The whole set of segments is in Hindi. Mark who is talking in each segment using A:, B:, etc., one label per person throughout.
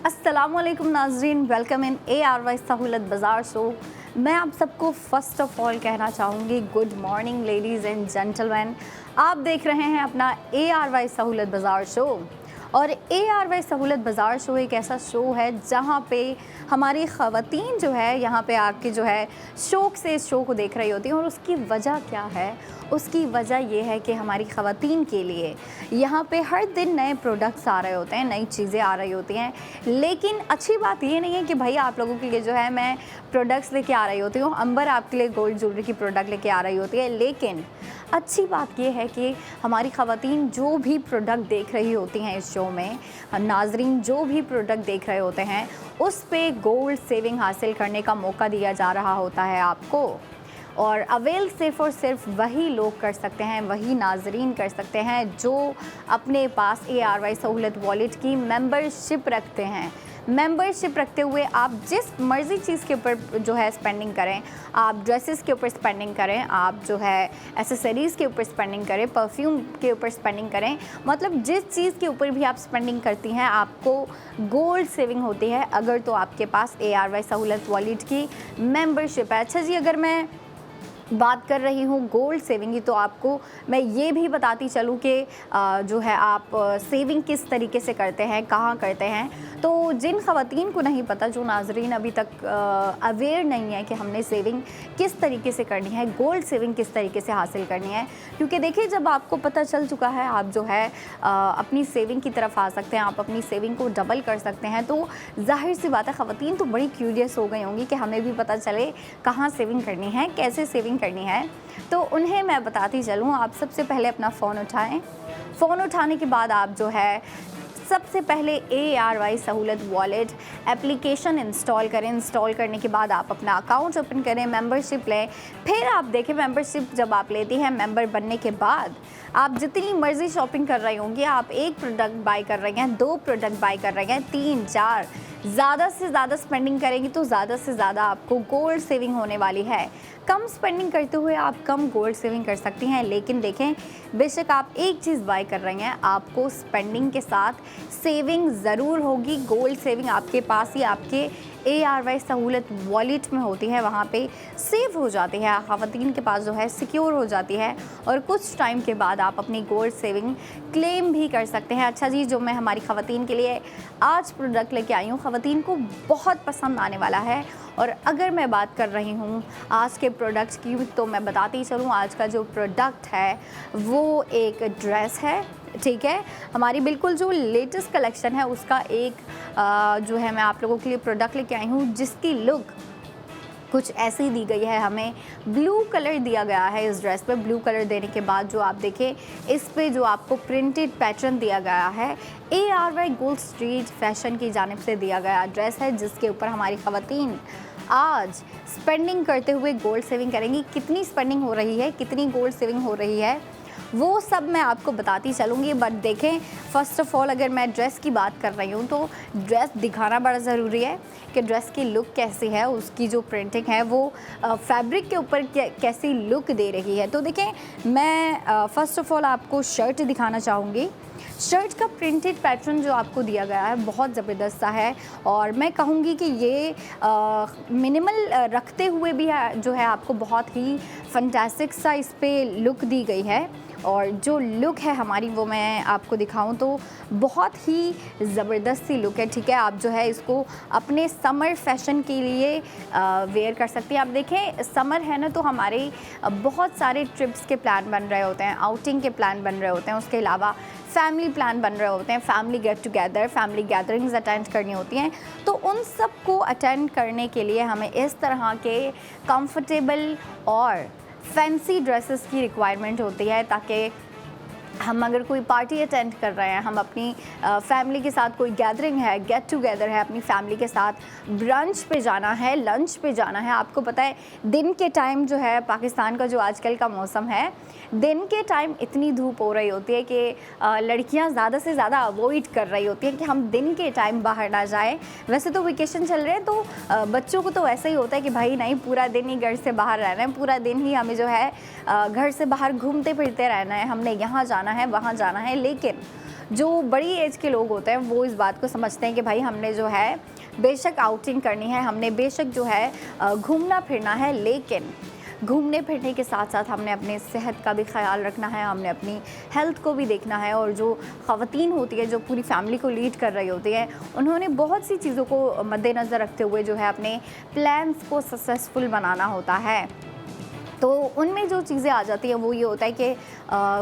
A: अस्सलामुअलैकुम नाज़रीन, वेलकम इन ARY सहूलत बाज़ार शो। मैं आप सबको फ़र्स्ट ऑफ़ ऑल कहना चाहूँगी good morning ladies and gentleman. आप देख रहे हैं अपना ARY सहूलत बाज़ार शो और ARY सहूलत बाज़ार शो एक ऐसा शो है जहाँ पे हमारी ख़वातीन जो है यहाँ पे आके जो है शौक़ से इस शो को देख रही होती हैं। और उसकी वजह क्या है? उसकी वजह ये है कि हमारी ख़वातीन के लिए यहाँ पे हर दिन नए प्रोडक्ट्स आ रहे होते हैं, नई चीज़ें आ रही होती हैं। लेकिन अच्छी बात ये नहीं है कि भाई आप लोगों के लिए जो है मैं प्रोडक्ट्स लेके आ रही होती हूँ, अंबर आपके लिए गोल्ड ज्वेलरी की प्रोडक्ट लेके आ रही होती है। लेकिन अच्छी बात यह है कि हमारी ख़वातीन जो भी प्रोडक्ट देख रही होती हैं इस शो में, नाज़रीन जो भी प्रोडक्ट देख रहे होते हैं उस पे गोल्ड सेविंग हासिल करने का मौका दिया जा रहा होता है आपको। और अवेल सिर्फ़ और सिर्फ वही लोग कर सकते हैं, वही नाज़रीन कर सकते हैं जो अपने पास ARY सहूलत वॉलेट की मेंबरशिप रखते हैं। मेंबरशिप रखते हुए आप जिस मर्ज़ी चीज़ के ऊपर जो है स्पेंडिंग करें, आप ड्रेसेस के ऊपर स्पेंडिंग करें, आप जो है एसेसरीज़ के ऊपर स्पेंडिंग करें, परफ्यूम के ऊपर स्पेंडिंग करें, मतलब जिस चीज़ के ऊपर भी आप स्पेंडिंग करती हैं आपको गोल्ड सेविंग होती है अगर तो आपके पास ARY सहूलत वॉलेट की मेंबरशिप है। अच्छा जी, अगर मैं बात कर रही हूँ गोल्ड सेविंग की तो आपको मैं ये भी बताती चलूँ कि जो है आप सेविंग किस तरीके से करते हैं, कहाँ करते हैं। तो जिन ख़वातीन को नहीं पता, जो नाज़रीन अभी तक अवेयर नहीं है कि हमने सेविंग किस तरीके से करनी है, गोल्ड सेविंग किस तरीके से हासिल करनी है, क्योंकि देखिए जब आपको पता चल चुका है आप जो है अपनी सेविंग की तरफ आ सकते हैं, आप अपनी सेविंग को डबल कर सकते हैं। तो ज़ाहिर सी बात है ख़वातीन तो बड़ी क्यूरियस हो गई होंगी कि हमें भी पता चले कहाँ सेविंग करनी है, कैसे सेविंग करनी है। तो उन्हें मैं बताती चलूँ, आप सबसे पहले अपना फ़ोन उठाएं। फ़ोन उठाने के बाद आप जो है सबसे पहले ARY सहूलत वॉलेट एप्लीकेशन इंस्टॉल करें। इंस्टॉल करने के बाद आप अपना अकाउंट ओपन करें, मेंबरशिप लें। फिर आप देखें मेंबरशिप जब आप लेती हैं, मेंबर बनने के बाद आप जितनी मर्ज़ी शॉपिंग कर रही होंगी, आप एक प्रोडक्ट बाय कर रही हैं, 2 प्रोडक्ट बाय कर रही हैं, 3, 4, ज़्यादा से ज़्यादा स्पेंडिंग करेंगी तो ज़्यादा से ज़्यादा आपको गोल्ड सेविंग होने वाली है। कम स्पेंडिंग करते हुए आप कम गोल्ड सेविंग कर सकती हैं। लेकिन देखें, बेशक आप एक चीज़ बाय कर रही हैं, आपको स्पेंडिंग के साथ सेविंग ज़रूर होगी। गोल्ड सेविंग आपके पास ही आपके ARY सहूलत वॉलेट में होती है, वहाँ पे सेव हो जाती है, ख़वातीन के पास जो है सिक्योर हो जाती है और कुछ टाइम के बाद आप अपनी गोल्ड सेविंग क्लेम भी कर सकते हैं। अच्छा जी, जो मैं हमारी ख़वातीन के लिए आज प्रोडक्ट लेके आई हूँ, ख़वातीन को बहुत पसंद आने वाला है। और अगर मैं बात कर रही हूँ आज के प्रोडक्ट्स की तो मैं बताती चलूँ, आज का जो प्रोडक्ट है वो एक ड्रेस है, ठीक है। हमारी बिल्कुल जो लेटेस्ट कलेक्शन है उसका एक जो है मैं आप लोगों के लिए प्रोडक्ट लेके आई हूँ जिसकी लुक कुछ ऐसी दी गई है। हमें ब्लू कलर दिया गया है इस ड्रेस पे। ब्लू कलर देने के बाद जो आप देखें इस पे जो आपको प्रिंटेड पैटर्न दिया गया है, ARY गोल्ड स्ट्रीट फैशन की जानिब से दिया गया ड्रेस है जिसके ऊपर हमारी ख़वातीन आज स्पेंडिंग करते हुए गोल्ड सेविंग करेंगी। कितनी स्पेंडिंग हो रही है, कितनी गोल्ड सेविंग हो रही है, वो सब मैं आपको बताती चलूँगी। बट देखें, फ़र्स्ट ऑफ़ ऑल अगर मैं ड्रेस की बात कर रही हूँ तो ड्रेस दिखाना बड़ा ज़रूरी है कि ड्रेस की लुक कैसी है, उसकी जो प्रिंटिंग है वो फैब्रिक के ऊपर कैसी लुक दे रही है। तो देखें, मैं फ़र्स्ट ऑफ़ ऑल आपको शर्ट दिखाना चाहूँगी। शर्ट का प्रिंटेड पैटर्न जो आपको दिया गया है बहुत ज़बरदस्त सा है और मैं कहूँगी कि ये मिनिमल रखते हुए भी जो है आपको बहुत ही फंटास्टिक सा इस पे लुक दी गई है। और जो लुक है हमारी वो मैं आपको दिखाऊं तो बहुत ही ज़बरदस्त सी लुक है, ठीक है। आप जो है इसको अपने समर फैशन के लिए वेयर कर सकती हैं। आप देखें, समर है ना, तो हमारे बहुत सारे ट्रिप्स के प्लान बन रहे होते हैं, आउटिंग के प्लान बन रहे होते हैं, उसके अलावा फैमिली प्लान बन रहे होते हैं, family get together, family gatherings attend करनी होती हैं। तो उन सब को अटेंड करने के लिए हमें इस तरह के कंफर्टेबल और फैंसी ड्रेसेस की रिक्वायरमेंट होती है ताकि हम अगर कोई पार्टी अटेंड कर रहे हैं, हम अपनी फैमिली के साथ कोई गैदरिंग है, गेट टुगेदर है, अपनी फैमिली के साथ ब्रंच पे जाना है, लंच पे जाना है। आपको पता है दिन के टाइम जो है पाकिस्तान का जो आजकल का मौसम है, दिन के टाइम इतनी धूप हो रही होती है कि लड़कियां ज़्यादा से ज़्यादा अवॉइड कर रही होती हैं कि हम दिन के टाइम बाहर ना जाएं। वैसे तो वेकेशन चल रहे हैं तो बच्चों को तो ऐसा ही होता है कि भाई नहीं, पूरा दिन ही घर से बाहर रहना है, पूरा दिन ही हमें जो है घर से बाहर घूमते फिरते रहना है, हमने यहाँ जाना है, वहाँ जाना है। लेकिन जो बड़ी एज के लोग होते हैं वो इस बात को समझते हैं कि भाई हमने जो है बेशक आउटिंग करनी है, हमने बेशक जो है घूमना फिरना है, लेकिन घूमने फिरने के साथ साथ हमने अपने सेहत का भी ख्याल रखना है, हमने अपनी हेल्थ को भी देखना है। और जो ख़वातीन होती है जो पूरी फैमिली को लीड कर रही होती है, उन्होंने बहुत सी चीज़ों को मद्देनज़र रखते हुए जो है अपने प्लान्स को सक्सेसफुल बनाना होता है। तो उनमें जो चीज़ें आ जाती हैं वो ये होता है कि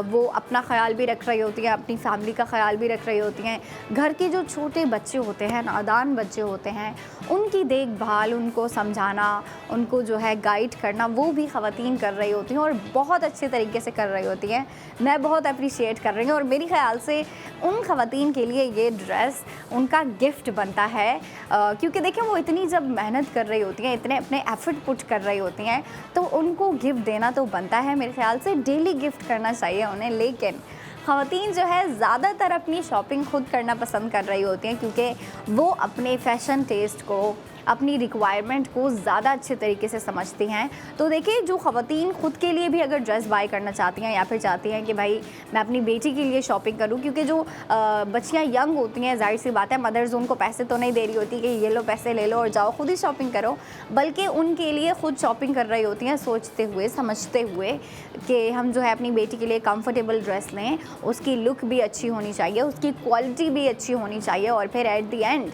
A: वो अपना ख्याल भी रख रही होती हैं, अपनी फैमिली का ख्याल भी रख रही होती हैं। घर के जो छोटे बच्चे होते हैं, नादान बच्चे होते हैं, उनकी देखभाल, उनको समझाना, उनको जो है गाइड करना, वो भी ख़वातीन कर रही होती हैं और बहुत अच्छे तरीके से कर रही होती हैं। मैं बहुत अप्रिशिएट कर रही हूँ और मेरे ख़्याल से उन ख़वातीन के लिए ये ड्रेस उनका गिफ्ट बनता है, क्योंकि देखिए वो इतनी जब मेहनत कर रही होती हैं, इतने अपने एफ़र्ट पुट कर रही होती हैं, तो उनको गिफ्ट देना तो बनता है। मेरे ख़्याल से डेली गिफ्ट करना चाहिए उन्हें। लेकिन ख़वातीन जो है ज़्यादातर अपनी शॉपिंग खुद करना पसंद कर रही होती हैं, क्योंकि वो अपने फ़ैशन टेस्ट को, अपनी रिक्वायरमेंट को ज़्यादा अच्छे तरीके से समझती हैं। तो देखिए जो ख़वातीन ख़ुद के लिए भी अगर ड्रेस बाय करना चाहती हैं या फिर चाहती हैं कि भाई मैं अपनी बेटी के लिए शॉपिंग करूं, क्योंकि जो बच्चियां यंग होती हैं, जाहिर सी बात है मदर्स उनको पैसे तो नहीं दे रही होती कि ये लो पैसे ले लो और जाओ खुद ही शॉपिंग करो, बल्कि उनके लिए ख़ुद शॉपिंग कर रही होती हैं, सोचते हुए समझते हुए कि हम जो है अपनी बेटी के लिए कंफर्टेबल ड्रेस लें, उसकी लुक भी अच्छी होनी चाहिए, उसकी क्वालिटी भी अच्छी होनी चाहिए, और फिर एट द एंड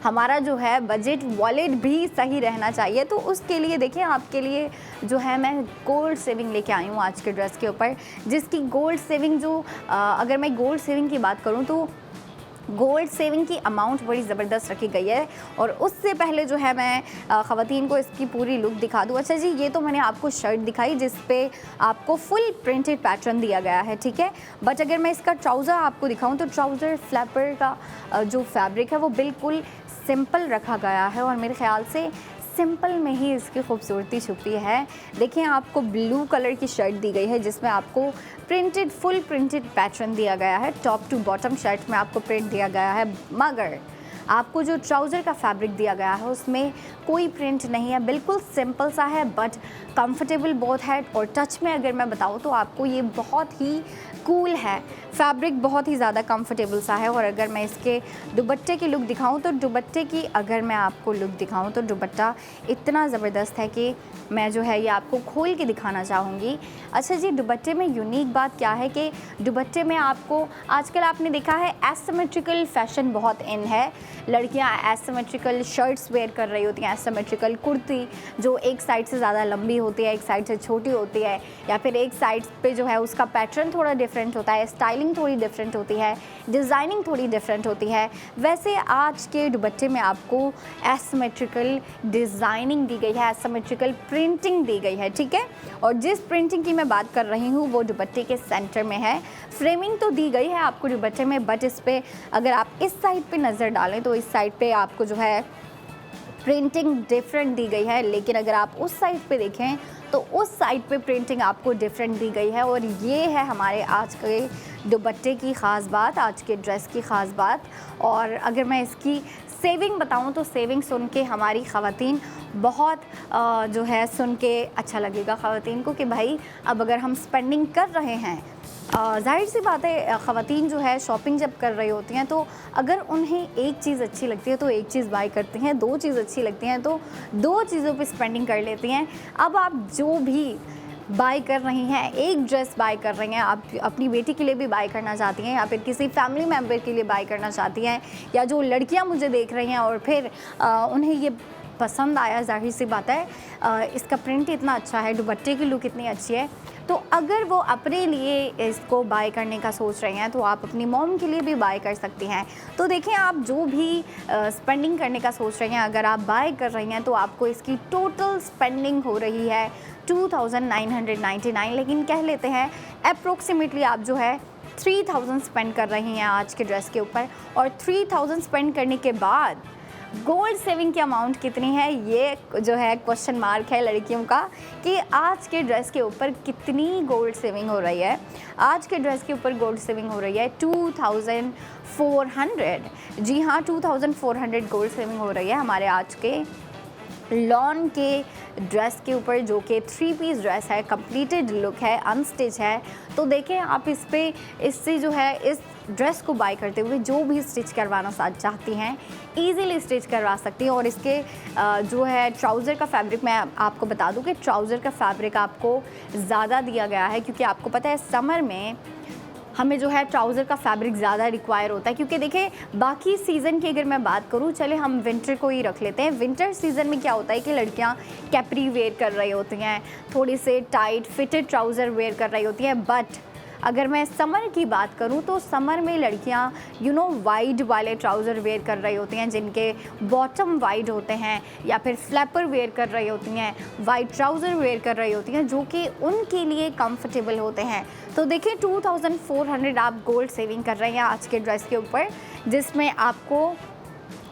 A: हमारा जो है बजट वॉलेट भी सही रहना चाहिए। तो उसके लिए देखिए आपके लिए जो है मैं गोल्ड सेविंग लेके आई हूँ आज के ड्रेस के ऊपर, जिसकी गोल्ड सेविंग जो अगर मैं गोल्ड सेविंग की बात करूँ तो गोल्ड सेविंग की अमाउंट बड़ी ज़बरदस्त रखी गई है। और उससे पहले जो है मैं ख़वातीन को इसकी पूरी लुक दिखा दूँ। अच्छा जी, ये तो मैंने आपको शर्ट दिखाई जिस पे आपको फुल प्रिंटेड पैटर्न दिया गया है, ठीक है। बट अगर मैं इसका ट्राउज़र आपको दिखाऊं तो ट्राउज़र फ्लैपर का जो फैब्रिक है वो बिल्कुल सिंपल रखा गया है, और मेरे ख़्याल से सिंपल में ही इसकी खूबसूरती छुपी है। देखिए आपको ब्लू कलर की शर्ट दी गई है जिसमें आपको प्रिंटेड, फुल प्रिंटेड पैटर्न दिया गया है। टॉप टू बॉटम शर्ट में आपको प्रिंट दिया गया है, मगर आपको जो ट्राउज़र का फैब्रिक दिया गया है उसमें कोई प्रिंट नहीं है, बिल्कुल सिंपल सा है, बट कंफर्टेबल बहुत है। और टच में अगर मैं बताऊँ तो आपको ये बहुत ही कूल है, फैब्रिक बहुत ही ज़्यादा कंफर्टेबल सा है। और अगर मैं इसके दुपट्टे की लुक दिखाऊं तो दुपट्टे की अगर मैं आपको लुक दिखाऊं तो दुपट्टा इतना ज़बरदस्त है कि मैं जो है ये आपको खोल के दिखाना चाहूँगी। अच्छा जी, दुपट्टे में यूनिक बात क्या है कि दुपट्टे में आपको आजकल आपने देखा है एसिमेट्रिकल फैशन बहुत इन है, लड़कियां एसिमेट्रिकल शर्ट्स वेयर कर रही होती हैं, एसिमेट्रिकल कुर्ती जो एक साइड से ज़्यादा लंबी होती है, एक साइड से छोटी होती है, या फिर एक साइड पे जो है उसका पैटर्न थोड़ा डिफरेंट होता है, स्टाइलिंग थोड़ी डिफरेंट होती है, डिज़ाइनिंग थोड़ी डिफरेंट होती है। वैसे आज के दुपट्टे में आपको एसिमेट्रिकल डिज़ाइनिंग दी गई है, एसिमेट्रिकल प्रिंटिंग दी गई है, ठीक है। और जिस प्रिंटिंग की मैं बात कर रही हूँ वो दुपट्टे के सेंटर में है। फ्रेमिंग तो दी गई है आपको दुपट्टे में, बट इस पर अगर आप इस साइड पे नज़र डालें तो इस साइड पे आपको जो है प्रिंटिंग डिफरेंट दी गई है, लेकिन अगर आप उस साइड पे देखें तो उस साइड पे प्रिंटिंग आपको डिफरेंट दी गई है। और ये है हमारे आज के दुपट्टे की ख़ास बात, आज के ड्रेस की ख़ास बात। और अगर मैं इसकी सेविंग बताऊं तो सेविंग सुन के हमारी ख़वातीन बहुत जो है सुन के अच्छा लगेगा ख़वातीन को कि भाई अब अगर हम स्पेंडिंग कर रहे हैं, जाहिर सी बात है ख़वातीन जो है शॉपिंग जब कर रही होती हैं तो अगर उन्हें एक चीज़ अच्छी लगती है तो एक चीज़ बाय करती हैं, दो चीज़ अच्छी लगती हैं तो दो चीज़ों पे स्पेंडिंग कर लेती हैं। अब आप जो भी बाय कर रही हैं, एक ड्रेस बाय कर रही हैं, आप अपनी बेटी के लिए भी बाय करना चाहती हैं या फिर किसी फैमिली मेम्बर के लिए बाय करना चाहती हैं, या जो लड़कियां मुझे देख रही हैं और फिर उन्हें ये पसंद आया, जाहिर सी बात है इसका प्रिंट इतना अच्छा है, दुपट्टे की लुक इतनी अच्छी है, तो अगर वो अपने लिए इसको बाय करने का सोच रहे हैं तो आप अपनी मॉम के लिए भी बाय कर सकती हैं। तो देखें आप जो भी स्पेंडिंग करने का सोच रहे हैं, अगर आप बाय कर रही हैं तो आपको इसकी टोटल स्पेंडिंग हो रही है 2999, लेकिन कह लेते हैं अप्रोक्सीमेटली आप जो है 3000 स्पेंड कर रही हैं आज के ड्रेस के ऊपर। और 3000 स्पेंड करने के बाद गोल्ड सेविंग की अमाउंट कितनी है, ये जो है क्वेश्चन मार्क है लड़कियों का कि आज के ड्रेस के ऊपर कितनी गोल्ड सेविंग हो रही है। आज के ड्रेस के ऊपर गोल्ड सेविंग हो रही है 2400। जी हाँ, 2400 गोल्ड सेविंग हो रही है हमारे आज के लॉन के ड्रेस के ऊपर, जो कि 3 पीस ड्रेस है, कंप्लीटेड लुक है, अनस्टिच है। तो देखें आप इस पे इससे जो है इस ड्रेस को बाय करते हुए जो भी स्टिच करवाना चाहती हैं ईज़िली स्टिच करवा सकती हैं। और इसके जो है ट्राउज़र का फैब्रिक, मैं आपको बता दूं कि ट्राउज़र का फैब्रिक आपको ज़्यादा दिया गया है, क्योंकि आपको पता है समर में हमें जो है ट्राउज़र का फैब्रिक ज़्यादा रिक्वायर होता है। क्योंकि देखिए बाकी सीज़न की अगर मैं बात करूँ, चले हम विंटर को ही रख लेते हैं। विंटर सीज़न में क्या होता है कि लड़कियाँ कैप्री वेयर कर रही होती हैं, थोड़ी से टाइट फिटेड ट्राउज़र वेयर कर रही होती हैं। बट अगर मैं समर की बात करूं तो समर में लड़कियां वाइड वाले ट्राउज़र वेयर कर रही होती हैं, जिनके बॉटम वाइड होते हैं, या फिर फ्लैपर वेयर कर रही होती हैं, वाइड ट्राउज़र वेयर कर रही होती हैं, जो कि उनके लिए कंफर्टेबल होते हैं। तो देखिए 2400 आप गोल्ड सेविंग कर रहे हैं आज के ड्रेस के ऊपर, जिसमें आपको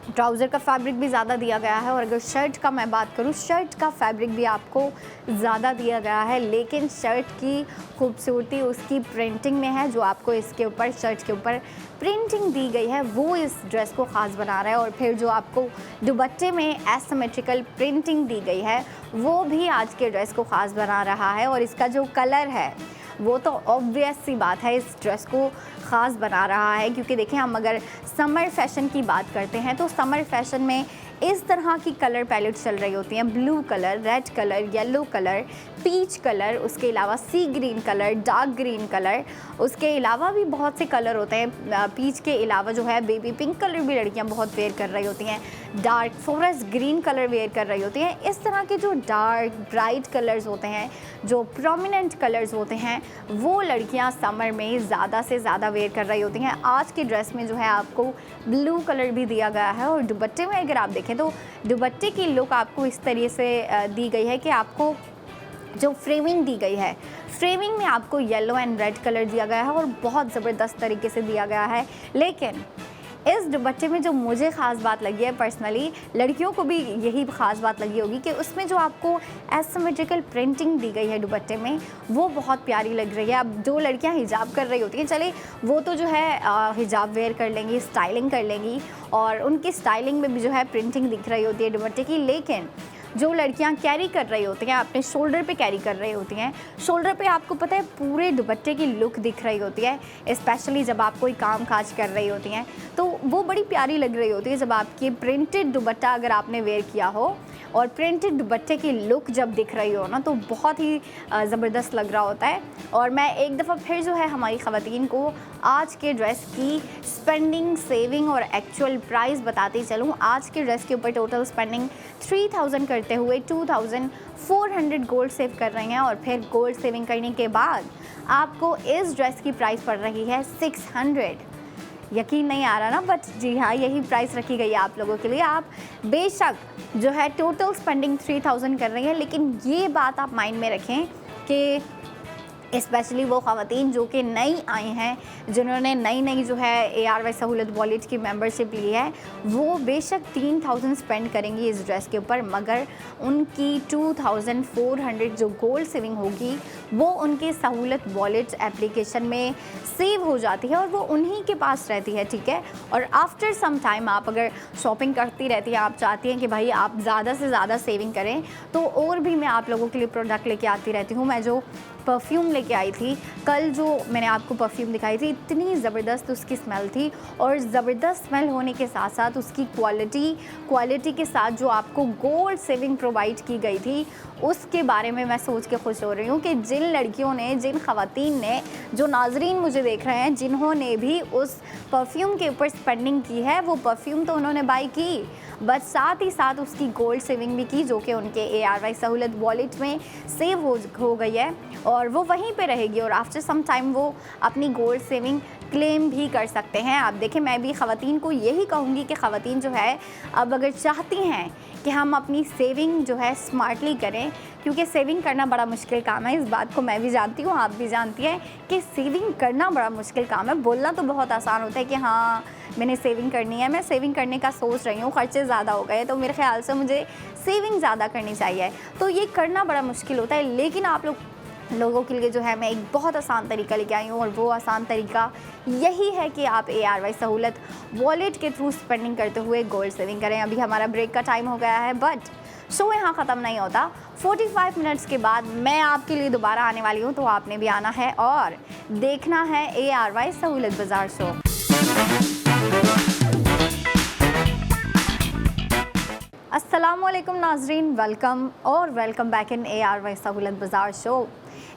A: ट्राउज़र का फैब्रिक भी ज़्यादा दिया गया है। और अगर शर्ट का मैं बात करूँ, शर्ट का फैब्रिक भी आपको ज़्यादा दिया गया है, लेकिन शर्ट की खूबसूरती उसकी प्रिंटिंग में है। जो आपको इसके ऊपर शर्ट के ऊपर प्रिंटिंग दी गई है वो इस ड्रेस को ख़ास बना रहा है। और फिर जो आपको दुपट्टे में एसिमेट्रिकल प्रिंटिंग दी गई है वो भी आज के ड्रेस को ख़ास बना रहा है। और इसका जो कलर है वो तो ऑब्वियस सी बात है इस ड्रेस को ख़ास बना रहा है। क्योंकि देखिए हम अगर समर फैशन की बात करते हैं तो समर फैशन में इस तरह की कलर पैलेट चल रही होती हैं, blue colour, red colour, yellow colour, peach colour, उसके अलावा sea green colour, dark green colour, उसके अलावा भी बहुत से कलर होते हैं। पीच के अलावा जो है बेबी पिंक कलर भी लड़कियां बहुत वेयर कर रही होती हैं, dark forest green colour wear कर रही होती हैं। इस तरह के जो डार्क ब्राइट कलर्स होते हैं, जो प्रोमिनेंट कलर्स होते हैं, वो लड़कियां समर में ज़्यादा से ज़्यादा वेयर कर रही होती हैं। आज के ड्रेस में जो है आपको ब्लू कलर भी दिया गया है। और दुपट्टे में अगर आप देखें तो दुपट्टे की लुक आपको इस तरीके से दी गई है कि आपको जो फ्रेमिंग दी गई है, फ्रेमिंग में आपको येलो एंड रेड कलर दिया गया है और बहुत ज़बरदस्त तरीके से दिया गया है। लेकिन इस दुपट्टे में जो मुझे ख़ास बात लगी है, पर्सनली लड़कियों को भी यही ख़ास बात लगी होगी कि उसमें जो आपको एसिमेट्रिकल प्रिंटिंग दी गई है दुपट्टे में, वो बहुत प्यारी लग रही है। अब जो लड़कियां हिजाब कर रही होती हैं, चले वो तो जो है हिजाब वेयर कर लेंगी, स्टाइलिंग कर लेंगी, और उनकी स्टाइलिंग में भी जो है प्रिंटिंग दिख रही होती है दुपट्टे की। लेकिन जो लड़कियां कैरी कर रही होती हैं, अपने शोल्डर पे कैरी कर रही होती हैं, शोल्डर पे आपको पता है पूरे दुपट्टे की लुक दिख रही होती है। स्पेशली जब आप कोई काम काज कर रही होती हैं तो वो बड़ी प्यारी लग रही होती है। जब आपकी प्रिंटेड दुपट्टा अगर आपने वेयर किया हो और प्रिंटेड दुपट्टे की लुक जब दिख रही हो ना, तो बहुत ही ज़बरदस्त लग रहा होता है। और मैं एक दफ़ा फिर जो है हमारी ख़वातीन को आज के ड्रेस की स्पेंडिंग, सेविंग और एक्चुअल प्राइस बताती चलूँ। आज के ड्रेस के ऊपर टोटल स्पेंडिंग 3000 करते हुए 2400 गोल्ड सेव कर रही हैं। और फिर गोल्ड सेविंग करने के बाद आपको इस ड्रेस की प्राइस पड़ रही है 600। यकीन नहीं आ रहा ना, बट जी हाँ, यही प्राइस रखी गई है आप लोगों के लिए। आप बेशक जो है टोटल स्पेंडिंग 3000 कर रही हैं, लेकिन ये बात आप माइंड में रखें कि स्पेशली वो ख़वातीन जो कि नई आई हैं, जिन्होंने नई जो है ARY सहूलत वॉलेट की मेंबरशिप ली है, वो बेशक 3000 स्पेंड करेंगी इस ड्रेस के ऊपर, मगर उनकी 2400 जो गोल्ड सेविंग होगी वो उनके सहूलत वॉलेट एप्लीकेशन में सेव हो जाती है और वो उन्हीं के पास रहती है, ठीक है। और आफ्टर सम टाइम आप अगर शॉपिंग करती रहती हैं, आप चाहती हैं कि भाई आप ज़्यादा से ज़्यादा सेविंग करें, तो और भी मैं आप लोगों के लिए प्रोडक्ट लेके आती रहती हूँ। मैं जो परफ्यूम लेके आई थी कल, जो मैंने आपको परफ्यूम दिखाई थी, इतनी ज़बरदस्त उसकी स्मेल थी, और ज़बरदस्त स्मेल होने के साथ साथ उसकी क्वालिटी के साथ जो आपको गोल्ड सेविंग प्रोवाइड की गई थी, उसके बारे में मैं सोच के खुश हो रही हूँ कि जिन लड़कियों ने, जिन ख़वातीन ने, जो नाजरीन मुझे देख रहे हैं, जिन्होंने भी उस परफ्यूम के ऊपर स्पेंडिंग की है, वो परफ्यूम तो उन्होंने बाई की, बट साथ ही साथ उसकी गोल्ड सेविंग भी की, जो कि उनके ARY सहूलत वॉलेट में सेव हो गई है और वो वहीं पे रहेगी। और आफ्टर सम टाइम वो अपनी गोल्ड सेविंग क्लेम भी कर सकते हैं। आप देखें, मैं भी ख़वातीन को यही कहूँगी कि ख़वातीन जो है, अब अगर चाहती हैं कि हम अपनी सेविंग जो है स्मार्टली करें, क्योंकि सेविंग करना बड़ा मुश्किल काम है, इस बात को मैं भी जानती हूँ, आप भी जानती हैं कि सेविंग करना बड़ा मुश्किल काम है। बोलना तो बहुत आसान होता है कि हाँ मैंने सेविंग करनी है, मैं सेविंग करने का सोच रही हूँ, ख़र्चे ज़्यादा हो गए तो मेरे ख्याल से मुझे सेविंग ज़्यादा करनी चाहिए, तो ये करना बड़ा मुश्किल होता है। लेकिन आप लोगों के लिए जो है मैं एक बहुत आसान तरीका लेके आई हूँ, और वो आसान तरीका यही है कि आप ARY सहूलत वॉलेट के थ्रू स्पेंडिंग करते हुए गोल्ड सेविंग करें। अभी हमारा ब्रेक का टाइम हो गया है, बट शो यहाँ ख़त्म नहीं होता। 45 मिनट्स के बाद मैं आपके लिए दोबारा आने वाली हूँ, तो आपने भी आना है और देखना है ARY सहूलत बाज़ार शो। अस्सलामुअलैकुम नाजरीन, वेलकम और वेलकम बैक इन ARY सहूलत बाज़ार शो।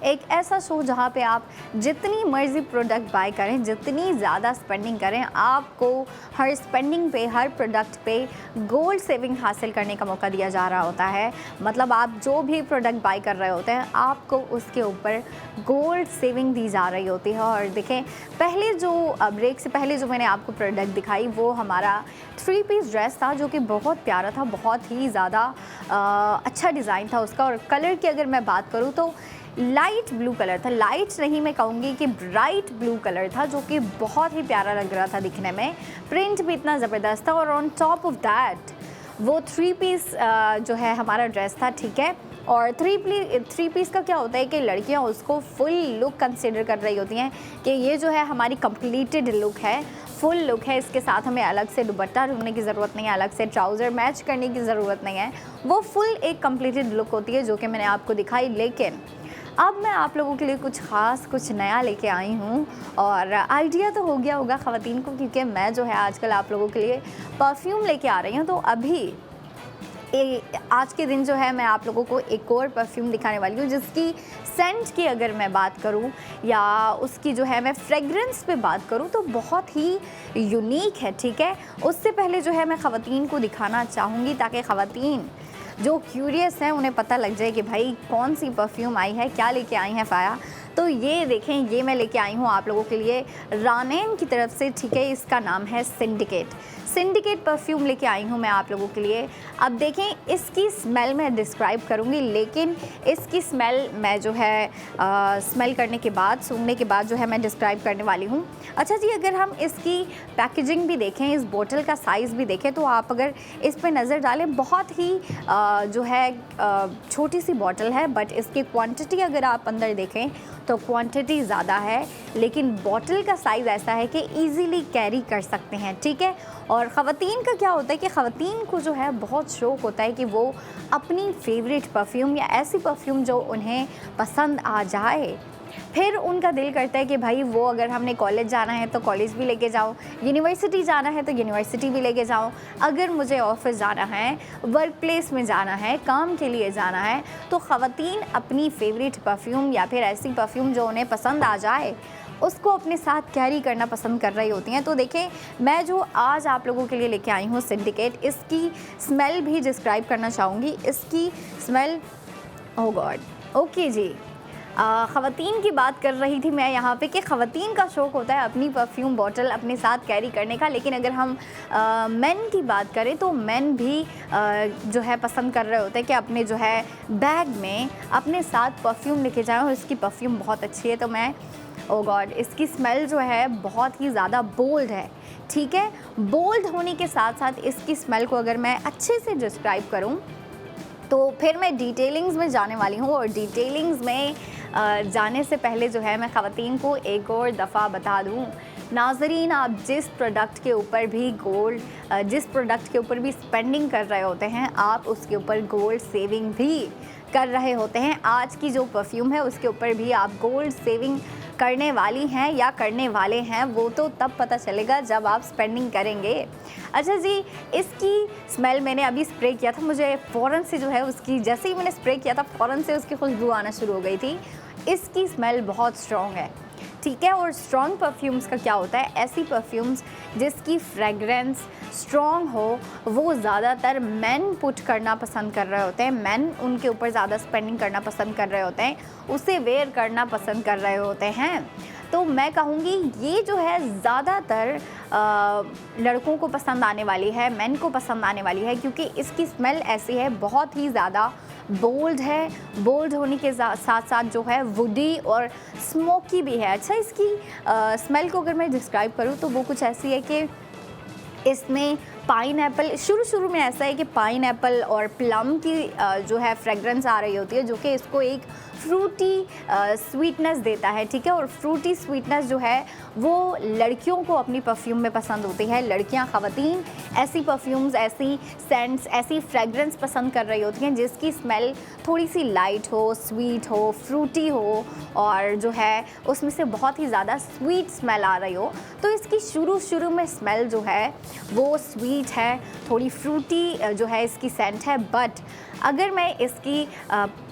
A: एक ऐसा शो जहाँ पे आप जितनी मर्ज़ी प्रोडक्ट बाय करें, जितनी ज़्यादा स्पेंडिंग करें, आपको हर स्पेंडिंग पे, हर प्रोडक्ट पे गोल्ड सेविंग हासिल करने का मौका दिया जा रहा होता है। मतलब आप जो भी प्रोडक्ट बाय कर रहे होते हैं, आपको उसके ऊपर गोल्ड सेविंग दी जा रही होती है। और देखें, पहले जो ब्रेक से पहले जो मैंने आपको प्रोडक्ट दिखाई वो हमारा 3 पीस ड्रेस था, जो कि बहुत प्यारा था, बहुत ही ज़्यादा अच्छा डिज़ाइन था उसका। और कलर की अगर मैं बात करूँ तो लाइट ब्लू कलर था, लाइट नहीं मैं कहूँगी कि ब्राइट ब्लू कलर था, जो कि बहुत ही प्यारा लग रहा था दिखने में। प्रिंट भी इतना ज़बरदस्त था और ऑन टॉप ऑफ दैट वो 3 पीस जो है हमारा ड्रेस था, ठीक है। और 3 पीस का क्या होता है कि लड़कियां उसको फुल लुक कंसिडर कर रही होती हैं कि ये जो है हमारी कंप्लीटेड लुक है, फुल लुक है। इसके साथ हमें अलग से दुपट्टा ढूंढने की ज़रूरत नहीं है, अलग से ट्राउज़र मैच करने की ज़रूरत नहीं है। वो फुल एक कंप्लीटेड लुक होती है, जो कि मैंने आपको दिखाई। लेकिन अब मैं आप लोगों के लिए कुछ ख़ास, कुछ नया लेके आई हूँ। और आइडिया तो हो गया होगा ख़वातीन को, क्योंकि मैं जो है आजकल आप लोगों के लिए परफ्यूम लेके आ रही हूँ। तो अभी आज के दिन जो है मैं आप लोगों को एक और परफ्यूम दिखाने वाली हूँ, जिसकी सेंट की अगर मैं बात करूँ या उसकी जो है मैं फ्रेगरेंस पे बात करूँ तो बहुत ही यूनिक है, ठीक है। उससे पहले जो है मैं ख़वातीन को दिखाना चाहूँगी, ताकि ख़वातीन जो क्यूरियस हैं उन्हें पता लग जाए कि भाई कौन सी परफ्यूम आई है, क्या लेके आई हैं फ़ाया। तो ये देखें, ये मैं लेके आई हूँ आप लोगों के लिए रानेन की तरफ से, ठीक है। इसका नाम है सिंडिकेट परफ्यूम लेके आई हूँ मैं आप लोगों के लिए। अब देखें, इसकी स्मेल मैं डिस्क्राइब करूँगी, लेकिन इसकी स्मेल मैं जो है स्मेल करने के बाद, सूंघने के बाद जो है मैं डिस्क्राइब करने वाली हूँ। अच्छा जी, अगर हम इसकी पैकेजिंग भी देखें, इस बोतल का साइज़ भी देखें, तो आप अगर इस पर नज़र डालें, बहुत ही जो है छोटी सी बॉटल है, बट इसकी क्वांटिटी अगर आप अंदर देखें तो क्वांटिटी ज़्यादा है, लेकिन बॉटल का साइज़ ऐसा है कि इजीली कैरी कर सकते हैं, ठीक है। और ख़वातीन का क्या होता है कि ख़वातीन को जो है बहुत शौक़ होता है कि वो अपनी फेवरेट परफ्यूम या ऐसी परफ्यूम जो उन्हें पसंद आ जाए, फिर उनका दिल करता है कि भाई वो अगर हमने कॉलेज जाना है तो कॉलेज भी लेके जाओ, यूनिवर्सिटी जाना है तो यूनिवर्सिटी भी लेके जाओ, अगर मुझे ऑफिस जाना है, वर्क प्लेस में जाना है, काम के लिए जाना है, तो ख़वातीन अपनी फेवरेट परफ्यूम या फिर ऐसी परफ्यूम जो उन्हें पसंद आ जाए उसको अपने साथ कैरी करना पसंद कर रही होती हैं। तो देखें, मैं जो आज आप लोगों के लिए लेके आई हूँ सिंडिकेट, इसकी स्मेल भी डिस्क्राइब करना चाहूँगी। इसकी स्मेल, ओह गॉड, ओके जी, ख़वातीन की बात कर रही थी मैं यहाँ पे कि ख़वातीन का शौक़ होता है अपनी परफ्यूम बॉटल अपने साथ कैरी करने का। लेकिन अगर हम मेन की बात करें तो मेन भी जो है पसंद कर रहे होते हैं कि अपने जो है बैग में अपने साथ परफ्यूम लेके जाएं, और इसकी परफ्यूम बहुत अच्छी है। तो मैं, ओ गॉड, इसकी स्मेल जो है बहुत ही ज़्यादा बोल्ड है, ठीक है। बोल्ड होने के साथ साथ इसकी स्मेल को अगर मैं अच्छे से डिस्क्राइब करूँ तो फिर मैं डिटेलिंग्स में जाने वाली हूँ। और डिटेलिंग्स में जाने से पहले जो है मैं ख़वातीन को एक और दफ़ा बता दूँ, नाज़रीन, आप जिस प्रोडक्ट के ऊपर भी जिस प्रोडक्ट के ऊपर भी स्पेंडिंग कर रहे होते हैं, आप उसके ऊपर गोल्ड सेविंग भी कर रहे होते हैं। आज की जो परफ्यूम है उसके ऊपर भी आप गोल्ड सेविंग करने वाली हैं या करने वाले हैं, वो तो तब पता चलेगा जब आप स्पेंडिंग करेंगे। अच्छा जी, इसकी स्मेल मैंने अभी स्प्रे किया था, मुझे फ़ौरन से जो है उसकी, जैसे ही मैंने स्प्रे किया था फ़ौरन से उसकी खुशबू आना शुरू हो गई थी। इसकी स्मेल बहुत स्ट्रॉन्ग है, ठीक है। और स्ट्रॉन्ग परफ्यूम्स का क्या होता है, ऐसी परफ्यूम्स जिसकी फ्रेगरेंस स्ट्रॉन्ग हो, वो ज़्यादातर मेन पुट करना पसंद कर रहे होते हैं, मेन उनके ऊपर ज़्यादा स्पेंडिंग करना पसंद कर रहे होते हैं, उसे वेयर करना पसंद कर रहे होते हैं। तो मैं कहूँगी ये जो है ज़्यादातर लड़कों को पसंद आने वाली है, मेन को पसंद आने वाली है, क्योंकि इसकी स्मेल ऐसी है, बहुत ही ज़्यादा बोल्ड है। बोल्ड होने के साथ साथ जो है वुडी और स्मोकी भी है। अच्छा, इसकी स्मेल को अगर मैं डिस्क्राइब करूँ तो वो कुछ ऐसी है कि इसमें पाइनएप्पल, शुरू में ऐसा है कि पाइनएप्पल और प्लम की जो है फ्रेगरेंस आ रही होती है, जो कि इसको एक फ्रूटी स्वीटनेस देता है, ठीक है। और फ्रूटी स्वीटनेस जो है वो लड़कियों को अपनी परफ्यूम में पसंद होती है। लड़कियां, ख़वातीन ऐसी परफ्यूम्स, ऐसी सेंट्स, ऐसी फ्रेगरेंस पसंद कर रही होती हैं जिसकी स्मेल थोड़ी सी लाइट हो, स्वीट हो, फ्रूटी हो, और जो है उसमें से बहुत ही ज़्यादा स्वीट स्मेल आ रही हो। तो इसकी शुरू में स्मेल जो है वो स्वीट स्वीट है, थोड़ी फ्रूटी जो है इसकी सेंट है। बट अगर मैं इसकी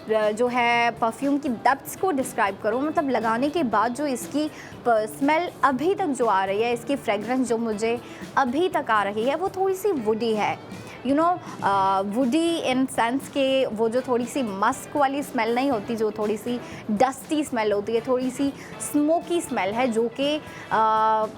A: जो है परफ्यूम की डेप्थ्स को डिस्क्राइब करूँ, मतलब लगाने के बाद जो इसकी स्मेल अभी तक जो आ रही है, इसकी फ्रेगरेंस जो मुझे अभी तक आ रही है, वो थोड़ी सी वुडी है। You know, woody in sense के वो जो थोड़ी सी मस्क वाली स्मेल नहीं होती, जो थोड़ी सी डस्टी स्मेल होती है, थोड़ी सी स्मोकी स्मेल है, जो कि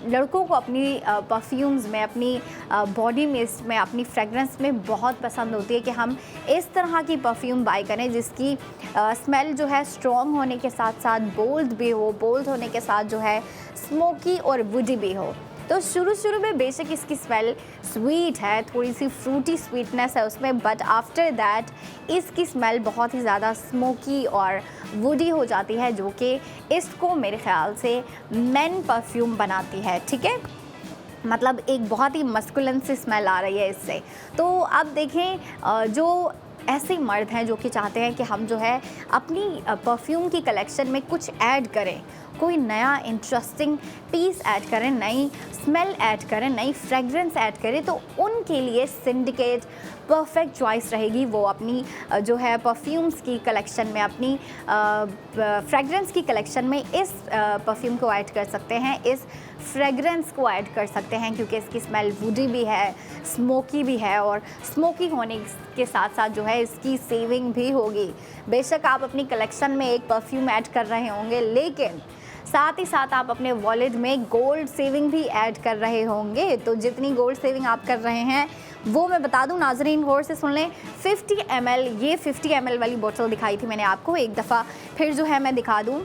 A: लड़कों को अपनी परफ्यूम्स में, अपनी बॉडी मिस्ट में, अपनी फ्रेगरेंस में बहुत पसंद होती है कि हम इस तरह की परफ्यूम बाय करें जिसकी स्मेल जो है स्ट्रॉन्ग होने के साथ साथ बोल्ड भी हो, बोल्ड होने के साथ जो है स्मोकी और वुडी भी हो। तो शुरू में बेशक इसकी स्मेल स्वीट है, थोड़ी सी फ्रूटी स्वीटनेस है उसमें, बट आफ्टर दैट इसकी स्मेल बहुत ही ज़्यादा स्मोकी और वुडी हो जाती है, जो कि इसको मेरे ख़्याल से मेन परफ्यूम बनाती है। ठीक है, मतलब एक बहुत ही मस्कुलन सी स्मेल आ रही है इससे। तो अब देखें, जो ऐसे मर्द हैं जो कि चाहते हैं कि हम जो है अपनी परफ्यूम की कलेक्शन में कुछ ऐड करें, कोई नया इंटरेस्टिंग पीस ऐड करें, नई स्मेल ऐड करें, नई फ्रेगरेंस ऐड करें, तो उनके लिए सिंडिकेट परफेक्ट चॉइस रहेगी। वो अपनी जो है परफ्यूम्स की कलेक्शन में, अपनी फ्रेगरेंस की कलेक्शन में इस परफ्यूम को ऐड कर सकते हैं, इस फ्रेगरेंस को ऐड कर सकते हैं, क्योंकि इसकी स्मेल वुडी भी है, स्मोकी भी है, और स्मोकी होने के साथ साथ जो है इसकी सेविंग भी होगी। बेशक आप अपनी कलेक्शन में एक परफ्यूम ऐड कर रहे होंगे, लेकिन साथ ही साथ आप अपने वॉलेट में गोल्ड सेविंग भी ऐड कर रहे होंगे। तो जितनी गोल्ड सेविंग आप कर रहे हैं वो मैं बता दूं नाजरीन, गौर से सुन लें। 50 ml, ये 50 ml वाली बोतल दिखाई थी मैंने आपको, एक दफ़ा फिर जो है मैं दिखा दूं।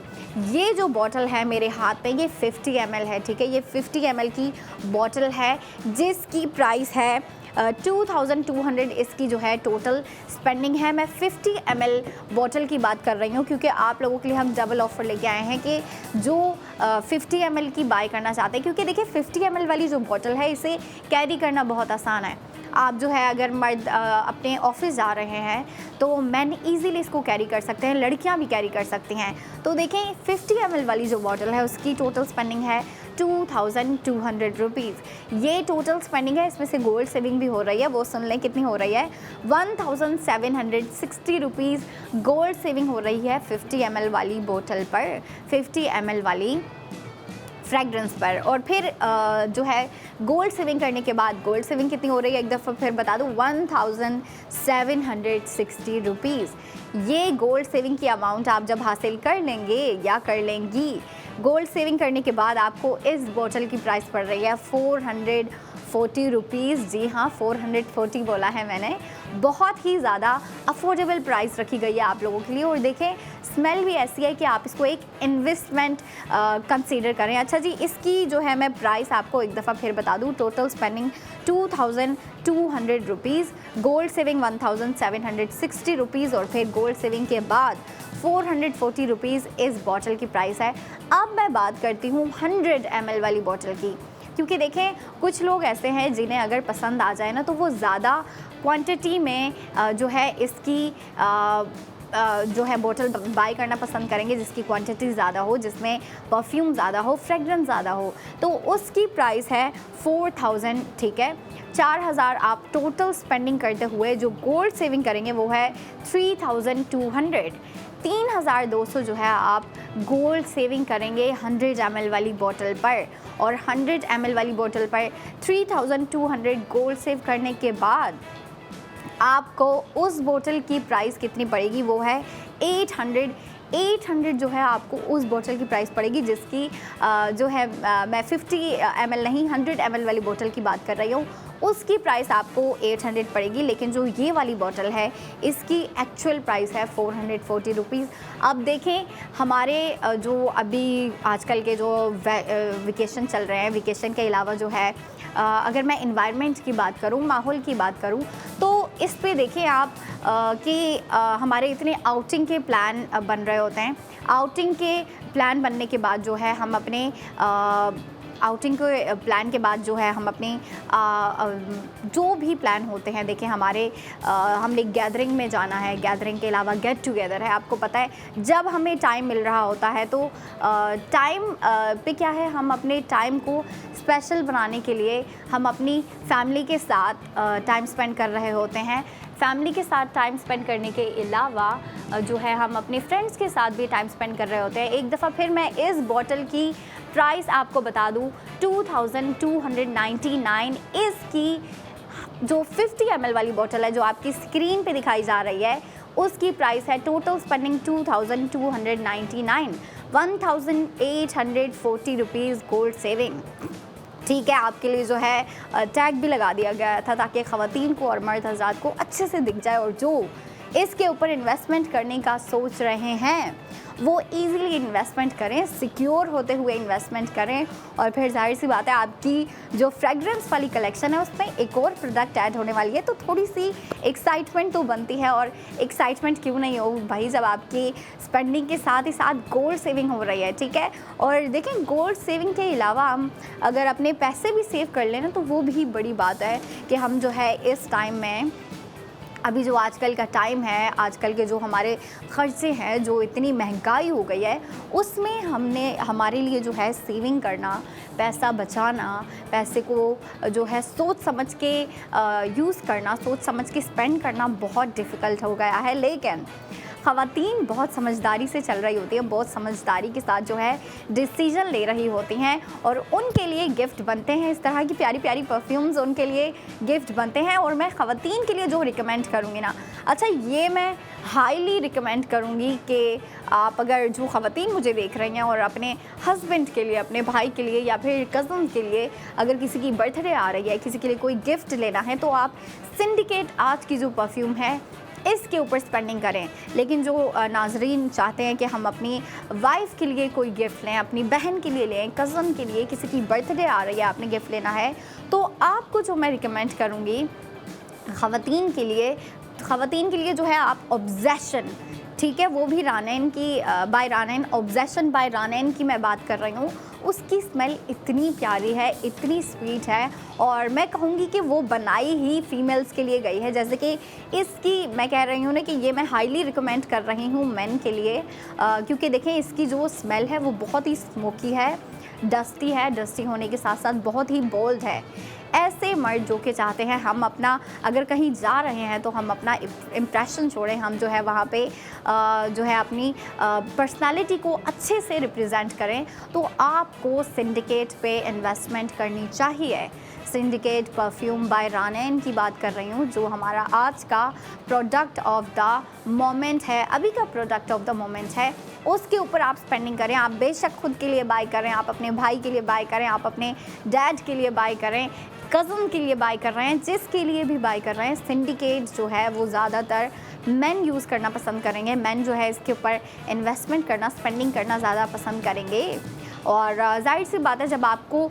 A: ये जो बोतल है मेरे हाथ में, ये 50 ml है। ठीक है, ये 50 ml की बोतल है जिसकी प्राइस है 2200 इसकी जो है टोटल स्पेंडिंग है। मैं 50 ml बॉटल की बात कर रही हूँ क्योंकि आप लोगों के लिए हम डबल ऑफ़र लेके आए हैं कि जो 50 ml की बाय करना चाहते हैं, क्योंकि देखिए 50 ml वाली जो बॉटल है इसे कैरी करना बहुत आसान है। आप जो है अगर मर्द अपने ऑफिस जा रहे हैं तो मैन इजीली इसको कैरी कर सकते हैं, लड़कियां भी कैरी कर सकती हैं। तो देखें 50 ml वाली जो बॉटल है उसकी टोटल स्पेंडिंग है 2200 रुपीज़। ये टोटल स्पेंडिंग है, इसमें से गोल्ड सेविंग भी हो रही है। वो सुन लें कितनी हो रही है, 1760 रुपीज़ गोल्ड सेविंग हो रही है 50 ml वाली बोतल पर, 50 ml वाली फ्रेगरेंस पर। और फिर जो है गोल्ड सेविंग करने के बाद गोल्ड सेविंग कितनी हो रही है एक दफ़ा फिर बता दूँ, 1760 रुपीज़। ये गोल्ड सेविंग की अमाउंट आप जब हासिल कर लेंगे या कर लेंगी, गोल्ड सेविंग करने के बाद आपको इस बोतल की प्राइस पड़ रही है 440 रुपीज़। जी हाँ, 440 बोला है मैंने। बहुत ही ज़्यादा अफोर्डेबल प्राइस रखी गई है आप लोगों के लिए। और देखें स्मेल भी ऐसी है कि आप इसको एक इन्वेस्टमेंट कंसीडर करें। अच्छा जी, इसकी जो है मैं प्राइस आपको एक दफ़ा फिर बता दूं, total spending 2200 rupees, gold saving 1760 rupees, और फिर गोल्ड सेविंग के बाद 440 रुपीज़ इस बॉटल की प्राइस है। अब मैं बात करती हूँ 100 ml वाली बॉटल की, क्योंकि देखें कुछ लोग ऐसे हैं जिन्हें अगर पसंद आ जाए ना तो वो ज़्यादा क्वांटिटी में जो है इसकी जो है बोतल बाय करना पसंद करेंगे, जिसकी क्वांटिटी ज़्यादा हो, जिसमें परफ्यूम ज़्यादा हो, फ्रेगरेंस ज़्यादा हो। तो उसकी प्राइस है 4000। ठीक है, 4000 आप टोटल स्पेंडिंग करते हुए जो गोल्ड सेविंग करेंगे वो है 3200। 3200 जो है आप गोल्ड सेविंग करेंगे 100 ml वाली बोतल पर, और 100 ml वाली बोतल पर 3200 गोल्ड सेव करने के बाद आपको उस बोतल की प्राइस कितनी पड़ेगी, वो है 800 जो है आपको उस बोतल की प्राइस पड़ेगी, जिसकी जो है मैं 50 ml नहीं 100 ml वाली बोतल की बात कर रही हूँ। उसकी प्राइस आपको 800 पड़ेगी, लेकिन जो ये वाली बोतल है इसकी एक्चुअल प्राइस है 440 रुपीज़। अब देखें हमारे जो अभी आजकल के जो वेकेशन चल रहे हैं, वेकेशन के अलावा जो है अगर मैं इन्वायरमेंट की बात करूं, माहौल की बात करूं, तो इस पे देखें आप कि हमारे इतने आउटिंग के प्लान बन रहे होते हैं। आउटिंग के प्लान बनने के बाद जो है हम अपने आउटिंग के प्लान के बाद जो है हम अपने जो भी प्लान होते हैं, देखिए हमारे हमने गैदरिंग में जाना है, गैदरिंग के अलावा गेट टुगेदर है। आपको पता है जब हमें टाइम मिल रहा होता है तो टाइम पे क्या है, हम अपने टाइम को स्पेशल बनाने के लिए हम अपनी फैमिली के साथ टाइम स्पेंड कर रहे होते हैं। फैमिली के साथ टाइम स्पेंड करने के अलावा जो है हम अपने फ्रेंड्स के साथ भी टाइम स्पेंड कर रहे होते हैं। एक दफ़ा फिर मैं इस बॉटल की प्राइस आपको बता दूं, 2299। इसकी जो 50 ml वाली बॉटल है जो आपकी स्क्रीन पे दिखाई जा रही है, उसकी प्राइस है total spending 2299, 1840 rupees gold saving. ठीक है, आपके लिए जो है टैग भी लगा दिया गया था ताकि ख़वातीन को और मर्द हज़रात को अच्छे से दिख जाए, और जो इसके ऊपर इन्वेस्टमेंट करने का सोच रहे हैं वो इजीली इन्वेस्टमेंट करें, सिक्योर होते हुए इन्वेस्टमेंट करें। और फिर जाहिर सी बात है आपकी जो फ्रेगरेंस वाली कलेक्शन है उसमें एक और प्रोडक्ट ऐड होने वाली है, तो थोड़ी सी एक्साइटमेंट तो बनती है। और एक्साइटमेंट क्यों नहीं हो भाई, जब आपकी स्पेंडिंग के साथ ही साथ गोल्ड सेविंग हो रही है। ठीक है, और देखें गोल्ड सेविंग के अलावा हम अगर अपने पैसे भी सेव कर लें ना तो वो भी बड़ी बात है कि हम जो है इस टाइम में, अभी जो आजकल का टाइम है, आजकल के जो हमारे ख़र्चे हैं, जो इतनी महंगाई हो गई है, उसमें हमारे लिए जो है सेविंग करना, पैसा बचाना, पैसे को जो है सोच समझ के यूज़ करना, सोच समझ के स्पेंड करना बहुत डिफ़िकल्ट हो गया है। लेकिन ख़वातीन बहुत समझदारी से चल रही होती है, बहुत समझदारी के साथ जो है डिसीजन ले रही होती हैं, और उनके लिए गिफ्ट बनते हैं इस तरह की प्यारी प्यारी परफ्यूम्स, उनके लिए गिफ्ट बनते हैं। और मैं ख़वातीन के लिए जो रिकमेंड करूँगी ना, अच्छा ये मैं हाईली रिकमेंड करूँगी कि आप अगर जो ख़वातीन मुझे देख रही हैं और अपने हस्बैंड के लिए, अपने भाई के लिए या फिर कज़न के लिए अगर किसी की बर्थडे आ रही है, किसी के लिए कोई गिफ्ट लेना है, तो आप सिंडिकेट आज की जो परफ्यूम है इसके ऊपर स्पेंडिंग करें। लेकिन जो नाजरीन चाहते हैं कि हम अपनी वाइफ के लिए कोई गिफ्ट लें, अपनी बहन के लिए लें, कज़न के लिए, किसी की बर्थडे आ रही है आपने गिफ्ट लेना है, तो आपको जो मैं रिकमेंड करूँगी ख़वातीन के लिए जो है आप ऑब्सेशन, ठीक है, वो भी रानैन की बाय रानैन, ऑब्सेशन बाय रानैन की मैं बात कर रही हूँ। उसकी स्मेल इतनी प्यारी है, इतनी स्वीट है, और मैं कहूँगी कि वो बनाई ही फीमेल्स के लिए गई है। जैसे कि इसकी मैं कह रही हूँ ना कि ये मैं हाईली रिकमेंड कर रही हूँ मेन के लिए, क्योंकि देखें इसकी जो स्मेल है वो बहुत ही स्मोकी है, डस्टी है, डस्टी होने के साथ साथ बहुत ही बोल्ड है। ऐसे मर्द जो कि चाहते हैं हम अपना, अगर कहीं जा रहे हैं तो हम अपना इम्प्रेशन छोड़ें, हम जो है वहाँ पे जो है अपनी पर्सनालिटी को अच्छे से रिप्रेजेंट करें, तो आपको सिंडिकेट पे इन्वेस्टमेंट करनी चाहिए। सिंडिकेट परफ्यूम बाय रानैन की बात कर रही हूँ, जो हमारा आज का प्रोडक्ट ऑफ द मोमेंट है, अभी का प्रोडक्ट ऑफ द मोमेंट है। उसके ऊपर आप स्पेंडिंग करें। आप बेशक खुद के लिए बाय करें, आप अपने भाई के लिए बाय करें, आप अपने डैड के लिए बाय करें, कज़न के लिए बाय कर रहे हैं, जिसके लिए भी बाय कर रहे हैं, सिंडिकेट जो है वो ज़्यादातर मेन यूज़ करना पसंद करेंगे। मेन जो है इसके ऊपर इन्वेस्टमेंट करना, स्पेंडिंग करना ज़्यादा पसंद करेंगे। और जाहिर सी बात है, जब आपको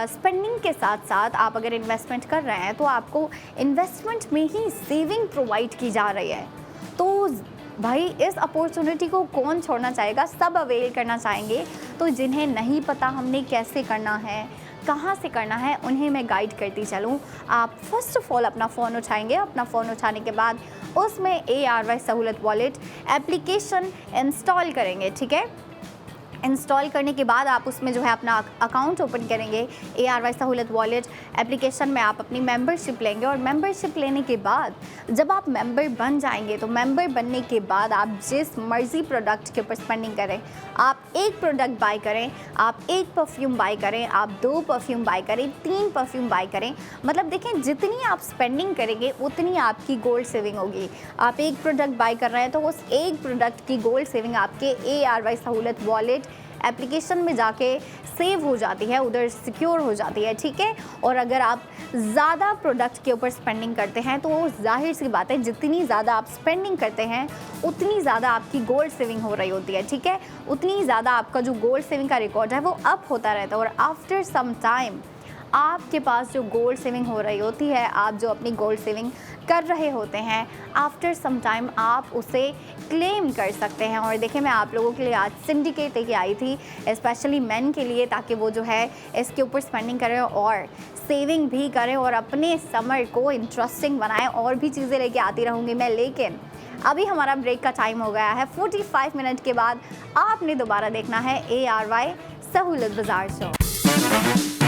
A: स्पेंडिंग के साथ साथ आप अगर इन्वेस्टमेंट कर रहे हैं तो आपको इन्वेस्टमेंट में ही सेविंग प्रोवाइड की जा रही है। तो भाई इस अपॉर्चुनिटी को कौन छोड़ना चाहेगा, सब अवेल करना चाहेंगे। तो जिन्हें नहीं पता हमने कैसे करना है, कहाँ से करना है, उन्हें मैं गाइड करती चलूँ। आप फर्स्ट ऑफ ऑल अपना फ़ोन उठाएंगे, अपना फ़ोन उठाने के बाद उसमें ARY सहूलत वॉलेट एप्लीकेशन इंस्टॉल करेंगे। ठीक है, इंस्टॉल करने के बाद आप उसमें जो है अपना अकाउंट ओपन करेंगे। ARY सहूलत वॉलेट एप्लीकेशन में आप अपनी मेंबरशिप लेंगे, और मेंबरशिप लेने के बाद जब आप मेंबर बन जाएंगे तो मेंबर बनने के बाद आप जिस मर्ज़ी प्रोडक्ट के ऊपर स्पेंडिंग करें, आप एक प्रोडक्ट बाय करें, आप एक परफ्यूम बाय करें, आप 2 परफ्यूम बाय करें, 3 परफ्यूम बाय करें, मतलब देखें जितनी आप स्पेंडिंग करेंगे उतनी आपकी गोल्ड सेविंग होगी। आप एक प्रोडक्ट बाय कर रहे हैं तो उस एक प्रोडक्ट की गोल्ड सेविंग आपके ARY सहूलत वॉलेट एप्लीकेशन में जाके सेव हो जाती है, उधर सिक्योर हो जाती है। ठीक है, और अगर आप ज़्यादा प्रोडक्ट के ऊपर स्पेंडिंग करते हैं तो जाहिर सी बात है जितनी ज़्यादा आप स्पेंडिंग करते हैं उतनी ज़्यादा आपकी गोल्ड सेविंग हो रही होती है। ठीक है, उतनी ज़्यादा आपका जो गोल्ड सेविंग का रिकॉर्ड है वो अप होता रहता है, और आफ्टर सम टाइम आपके पास जो गोल्ड सेविंग हो रही होती है, आप जो अपनी गोल्ड सेविंग कर रहे होते हैं, आफ्टर सम टाइम आप उसे क्लेम कर सकते हैं। और देखिए, मैं आप लोगों के लिए आज सिंडिकेट लेके आई थी, स्पेशली मेन के लिए, ताकि वो जो है इसके ऊपर स्पेंडिंग करें और सेविंग भी करें और अपने समर को इंटरेस्टिंग बनाएं। और भी चीज़ें लेके आती रहूँगी मैं, लेकिन अभी हमारा ब्रेक का टाइम हो गया है। 45 मिनट के बाद आपने दोबारा देखना है ARY सहूलत बाज़ार शो।